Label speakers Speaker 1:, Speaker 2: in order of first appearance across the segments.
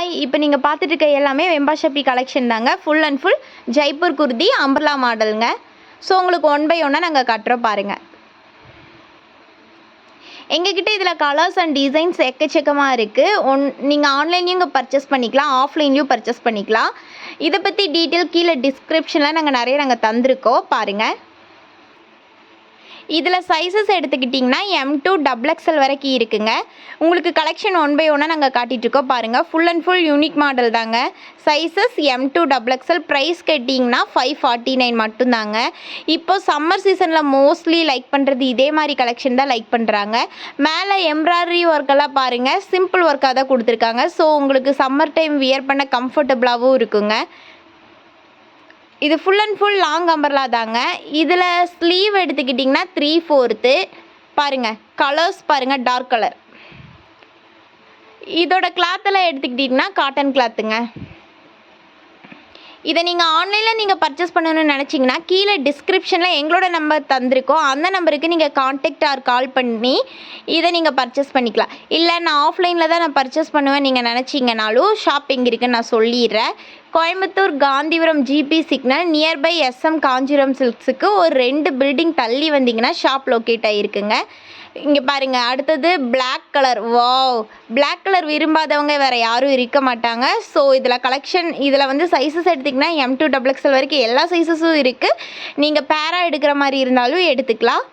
Speaker 1: Hi, இப்போ நீங்கள் பார்த்துட்டு இருக்க எல்லாமே வெம்பா ஷப்பி கலெக்ஷன் தாங்க. Full and full Jaipur kurti umbrella மாடலுங்க. ஸோ உங்களுக்கு 1 by 1 நாங்கள் கட்டுறோம் பாருங்கள். எங்ககிட்ட இதில் கலர்ஸ் அண்ட் டிசைன்ஸ் எக்கச்சக்கமாக இருக்குது. நீங்கள் ஆன்லைன்லேயும் இங்கே பர்ச்சேஸ் பண்ணிக்கலாம், ஆஃப்லைன்லேயும் பர்ச்சேஸ் பண்ணிக்கலாம். இதை பற்றி டீட்டெயில் கீழே டிஸ்கிரிப்ஷனில் நாங்கள் தந்திருக்கோம் பாருங்கள். இதில் சைஸஸ் எடுத்துக்கிட்டிங்கன்னா M2 XXL வரைக்கும் இருக்குங்க. உங்களுக்கு கலெக்ஷன் 1 by 1 நாங்கள் காட்டிகிட்ருக்கோம் பாருங்கள். Full and full unique model தாங்க. Sizes M2 XXL. ப்ரைஸ் கேட்டிங்கன்னா 549 மட்டும்தாங்க. இப்போ சம்மர் சீசனில் மோஸ்ட்லி லைக் பண்ணுறது இதே மாதிரி கலெக்ஷன் தான் லைக் பண்ணுறாங்க. மேலே எம்ப்ராய்டரி ஒர்க்கெல்லாம் பாருங்கள், சிம்பிள் ஒர்க்காக தான் கொடுத்துருக்காங்க. ஸோ உங்களுக்கு சம்மர் டைம் வியர் பண்ண கம்ஃபர்டபுளாகவும் இருக்குங்க. இது full and full long umbrella தாங்க. இதில் ஸ்லீவ் எடுத்துக்கிட்டிங்கன்னா 3/4 பாருங்கள். கலர்ஸ் பாருங்கள், டார்க் கலர். இதோட கிளாத்தெல்லாம் எடுத்துக்கிட்டிங்கன்னா காட்டன் கிளாத்துங்க. இதை நீங்கள் ஆன்லைனில் பர்ச்சேஸ் பண்ணணும்னு நினச்சிங்கன்னா கீழே டிஸ்கிரிப்ஷனில் எங்களோட நம்பர் தந்திருக்கோம். அந்த நம்பருக்கு நீங்கள் கான்டாக்ட் ஆர் கால் பண்ணி இதை நீங்கள் பர்ச்சேஸ் பண்ணிக்கலாம். இல்லை நான் ஆஃப்லைனில் தான் நான் பர்ச்சேஸ் பண்ணுவேன் நீங்கள் நினச்சிங்கனாலும் ஷாப் எங்கே இருக்குன்னு நான் சொல்லிடுறேன். Coimbatore Gandhipuram GP signal nearby SM Kanchipuram சில்க்ஸுக்கு ஒரு 2 பில்டிங் தள்ளி வந்தீங்கன்னா ஷாப் லொக்கேட் ஆகிருக்குங்க. இங்கே பாருங்கள், அடுத்தது black colour. Wow, black colour விரும்பாதவங்க வேறு யாரும் இருக்க மாட்டாங்க. ஸோ இதில் கலெக்ஷன் இதில் சைஸஸ் எடுத்திங்கன்னா M2 XXL வரைக்கும் எல்லா சைஸஸும் இருக்குது. நீங்கள் பேராக எடுக்கிற மாதிரி இருந்தாலும் எடுத்துக்கலாம்.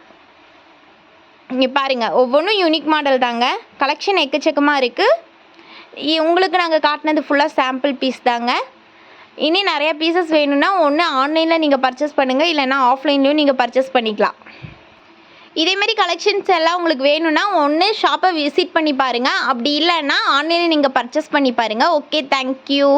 Speaker 1: இங்கே பாருங்கள், ஒவ்வொன்றும் யூனிக் மாடல் தாங்க. கலெக்ஷன் எக்கச்சக்கமாக இருக்குது. உங்களுக்கு நாங்கள் காட்டினது ஃபுல்லாக சாம்பிள் பீஸ் தாங்க. இனி நிறைய பீசஸ் வேணும்னா ஒன்று ஆன்லைனில் நீங்கள் பர்ச்சேஸ் பண்ணுங்கள், இல்லைனா ஆஃப்லைன்லேயும் நீங்கள் பர்ச்சேஸ் பண்ணிக்கலாம். இதேமாரி கலெக்ஷன்ஸ் எல்லாம் உங்களுக்கு வேணும்னா ஒன்று ஷாப்பை விசிட் பண்ணி பாருங்கள், அப்படி இல்லைன்னா ஆன்லைனில் நீங்கள் பர்ச்சேஸ் பண்ணி பாருங்கள். Okay, thank you.